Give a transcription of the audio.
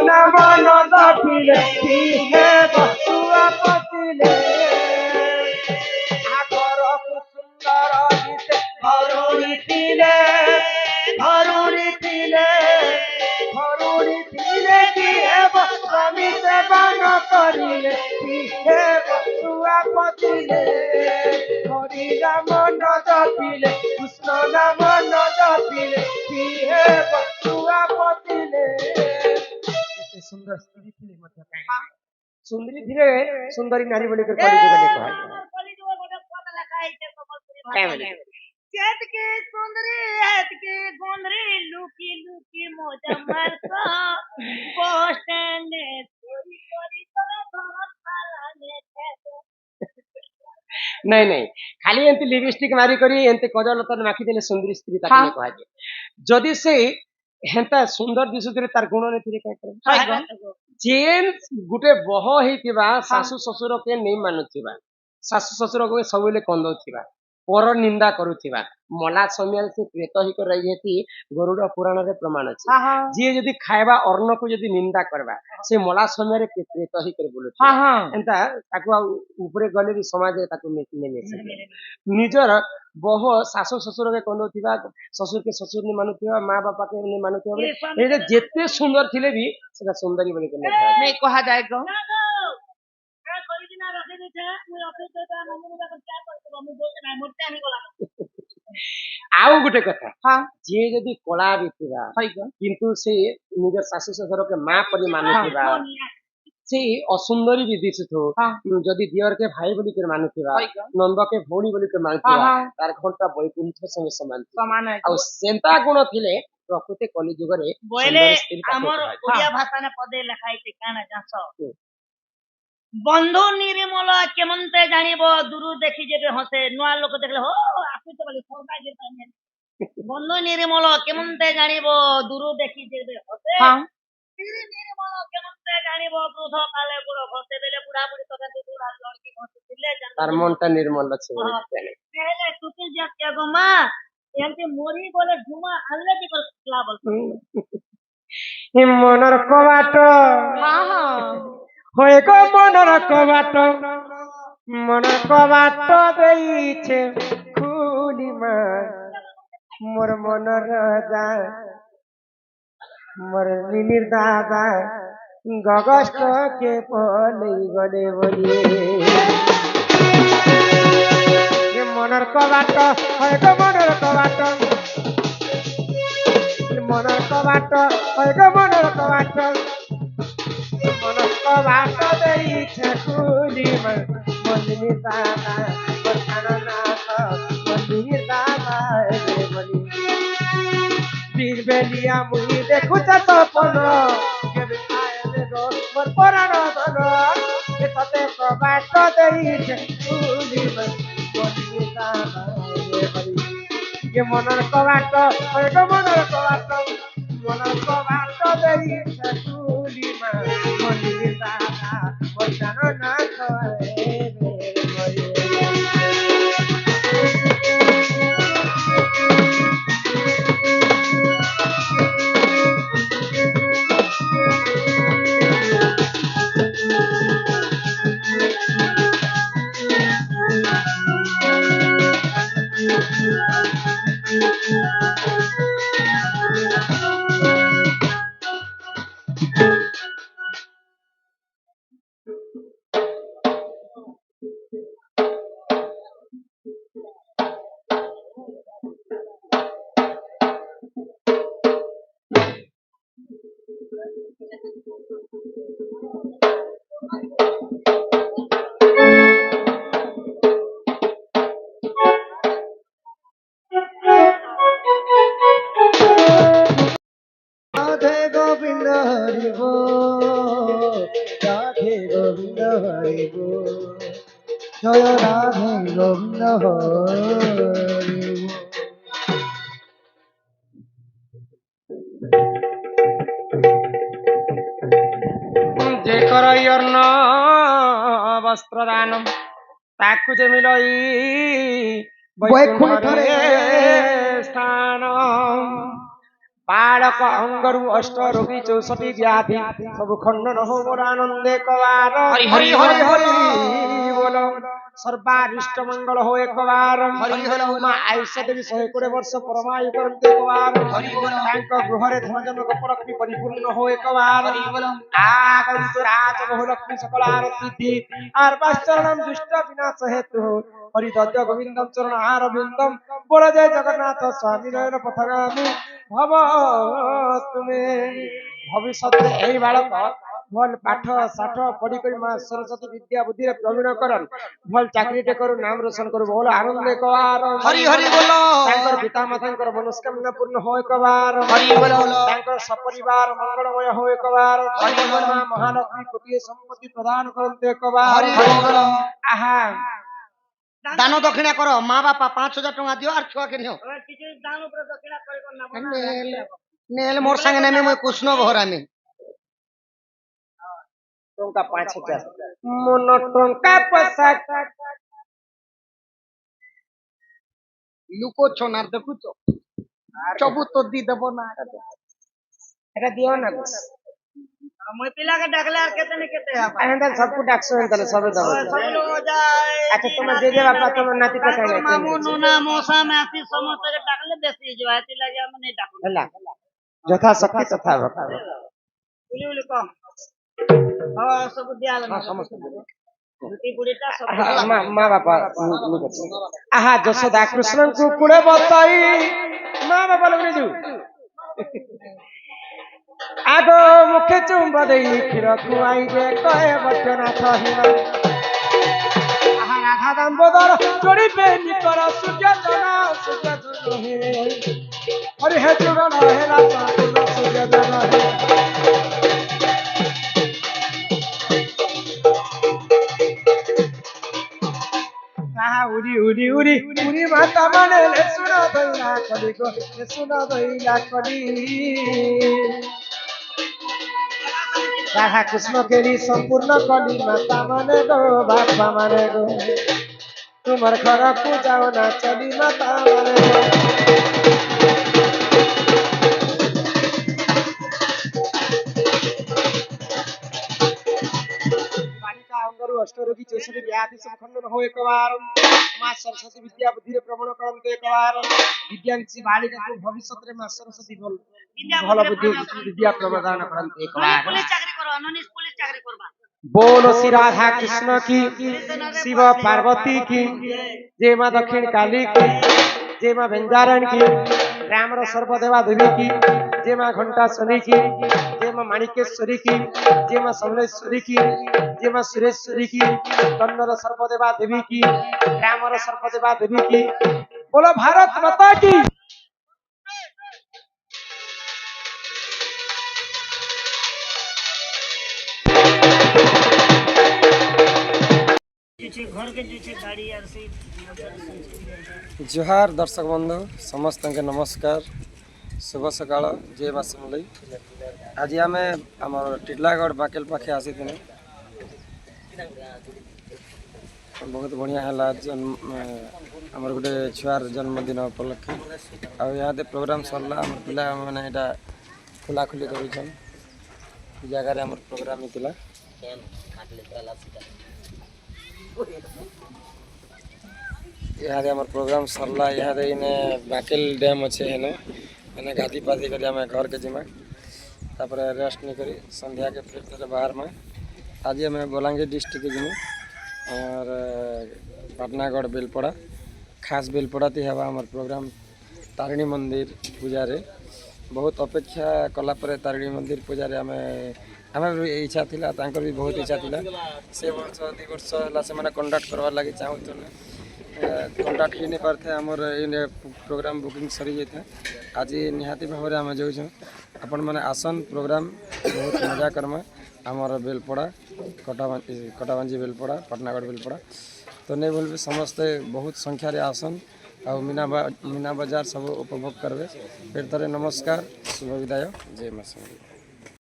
নাম নদ পিলে পিহে বসুয়া পতিলে আগর সুন্দর দিতে ধরুণী ଥିଲେ কিহে স্বামী সেবন করিলে কিহে বসুয়া পতিলে হরি নাম নদ পিলে কৃষ্ণ নাম নদ পিলে কিহে বসুয়া পতিলে सुंदर स्त्री थी मतलब सुंदरी धीरे सुंदरी नारी बोली कर कली जुग ने कहा कली जुग गोटे पद लिखा है कमलपुरी भाषा चेत के सुंदरी हेत के गोंदरी लुकी लुकी मोजा मरसा पोस्टन ने चोरी चोरी तोरा धर्मशाला ने नहीं नहीं खाली एंती लिपस्टिक मारी करी एंती कजलता माखी देले सुंदरी स्त्री ताके कहा जदी से हेंता सुंदर दिसुतरे तार गुण ने काय करे जेन गुटे बह हेतिबा सासु ससुर के नहीं मानुथिबा सासु ससुर को सबले कंदौथिबा पर निंदा करुथिबा मला समय से प्रेत ही कर रही हेती गरुड़ पुराण रे प्रमाण अछि जे जदी खायबा अन्न को जदी निंदा करबा से मला समय रे प्रेत ही कर बोलुथिबा एंता ताको ऊपरे गले भी समाज ताको ने निजर बह सासु ससुर के कंदौथिबा ससुर के ससुर ने मानुथिबा मां बापा के ने मानुथिबा ए जेते सुंदर थिले भी सेटा सुंदरी बोली के नहीं कहा जाए को आउ गुटे कथा जे जदी कला बितिबा किंतु से निज सासु ससुर के मां परि मानुथिबा से असुंदरी भी दिसुथो जदी दियर के भाई बोली के मानुथिबा नंद के भौणी बोली के मानुथिबा तार घंटा बैकुंठ संगे समान है आ सेंता गुण थिले प्रकृति कली जुग रे बोले हमर ओडिया भाषा ने पदे लिखाई छै काना जांसो बंधु निर्मल केमंते जानिबो दूर देखि जेबे हसे नुआ लोक देखले हो आपु तो बोले सरका जे ताने बंधु निर्मल केमंते जानिबो दूर देखि जेबे हसे निर्मल केमंते जानिबो दूध काले गुड़ हसे बेले बुढ़ा बुढ़ी तो दूर लड़की हसे दिले तार मनटा निर्मल छै पहले तुति जे के गो मां एंते मोरी बोले झुमा हल्ले की कला बोल मनर कवाट होय गो मनर कवाट देइछे खुली मोर मनर राजा मोर निनिर दादा गगस्त के पले गले बोलिए ये मनर कवाट होय गो मनर कवाट होय गो मनर कवाट मनर कवाट देइछे खुली मोर दादा मोर खानानाथ मोर दादा रे बोली बीर बेलिया मुई देखु त सपन केबे आए रे रो मोर पराण धन ए तते कवाट देइछे खुली मोर दादा रे बोली ये मनर कवाट होय गो मनर कवाट देइछे खुली मोर दादा मोर खानानाथ रे बोली जय राधे गोविंद जे करयर्न वस्त्रदानम ताकु जे मिलई वैकुंठरे स्थान बालक अंगरु अष्ट रोगी 64 व्याधि सब खंडन हो मोर आनंदे कवार हरि हरि हरि हरि बोलो सर्वारिष्ट मंगल हो एक बार हरि हरि मां आयुष्य देवी 120 वर्ष परमायु करते एक बार हरि बोलो तांक गृहरे धनजन गोपलक्ष्मी परिपूर्ण हो एक बार हरि बोलो आगंतु राज बहुलक्ष्मी सकल आरती दी आर पाश्चरणम दुष्ट विनाश हेतु हरि दत्त गोविंदम चरण आर बिंदम बोल जय जगन्नाथ स्वामी नयन पथगामी भव तुमे भविष्य एही बालक भल पाठ साठ पढ़ी कर मां सरस्वती विद्या बुद्धि प्रवीण करन भल चाकरी टे करू नाम रोशन करू बोल आनंद एक बार हरि हरि बोलो तांकर पिता मातांकर मनस्कामना पूर्ण हो एक बार हरि बोलो तांकर सपरिवार मंगलमय हो एक बार हरि बोलो मां महालक्ष्मी कोटि संपत्ति प्रदान करते एक बार हरि बोलो आहा दान दक्षिणा करो माँ बापा 5000 टका दियो और छुआ के नियो किसी दान ऊपर दक्षिणा करे को ना नेल मोर संग नेमे मैं कृष्ण बहरा में टंका 5000 मन टंका पैसा लुको छोनार देखु तो चबु तो दी देबो ना एटा दियो ना मैं पिला के डाकले और केते अंदर सबको डाकसो अंदर सब दबो सब लोग जाए अच्छा तुम जे बापा तुम नाती का कहले मामू नोना मौसा मासी समस्त के डाकले देसी जो आती लगे हम नहीं डाकू हला यथा शक्ति तथा भक्ति उली उली कम हां सब दिया हां समस्त धुती बुढ़ीटा सब माँ बापा आहा यशोदा कृष्ण को कुड़े बताई माँ बापा लोग जो आगो मुखे चुंब दे क्षीर खुआई जे कहे बच्चनाथ हिना आहा राधा दामोदर जोड़ी पे निकर सूर्य जन हे हरि हे जुगन हे राता सूर्य जन हे आहा उड़ी उड़ी उड़ी उड़ी माता माने ले सुना दैला कली को ले सुना दैला कली राधा कृष्ण केरी संपूर्ण कली माता माने गो बापा माने गो तुमर घर को जाओ ना चली माता माने गो बालिका अंगरु अष्टरोगी 64 व्याधि सब खंडन हो एक बार मां सरस्वती विद्या बुद्धि प्रवण करते एक बार विद्यांसी बालिका को भविष्य रे मां सरस्वती भल बुद्धि विद्या प्रदान करते एक बार पुलिस चाकरी करो अनोनिस पुलिस चाकरी करबा बोलो श्री राधा कृष्ण की शिव पार्वती की जय मां दक्षिण काली की जय मां बेंजारण की राम सर्वदेवा देवी की जय मां घंटा शनि की जय मां माणिकेश्वरी की जय मां समलेश्वरी की जय मां सुरेश्वरी की कन्नर सर्वदेवा देवी की राम सर्वदेवा देवी की बोलो भारत माता की घर के जे गाड़ी आर से जोहार दर्शक बंधु समस्त के नमस्कार शुभ सकाळ जय मां समलई आज आम आम टिटलागढ़ बाकेल पाखे आसी थे बहुत बढ़िया है आमर गोटे छुआर जन्मदिन उपलक्षे आदे प्रोग्राम सरला आम पिला मैंने यहाँ खोलाखोली कर जगार आम प्रोग्राम होता यहाँ प्रोग्राम सरला यहाँ इने बाकेल डैम अच्छे हेने मैंने गाधी पाधी कर घर के जिमा तापर रेस्ट नहीं करी संध्या के फिर थे बाहर में आज आम बलांगीर डिस्ट्रिक्ट के जिमु और पाटनागढ़ बेलपड़ा खास बेलपड़ा थी हवा आम प्रोग्राम तारिणी मंदिर पूजा रे बहुत अपेक्षा कलापर तारिणी मंदिर पूजा रे आम इच्छा थिला तांकर भी बहुत इच्छा थिला से वर्ष 2 वर्ष है से कंडक्ट करवार लगे चाहूँ कंडक्ट ही नहीं पारे आमर प्रोग्राम बुकिंग सरी जाता आज निहाती भाव में आम जाऊँ आपण मैंने आसन प्रोग्राम बहुत मजा करमा आमर बेलपड़ा कटाबांजी बेलपड़ा पाटनागढ़ बेलपड़ा तो नहीं बोल समस्ते बहुत संख्यार आसन आ मीना बाजार सब उपभोग करवे फिर थरे नमस्कार शुभ विदाय जय मां।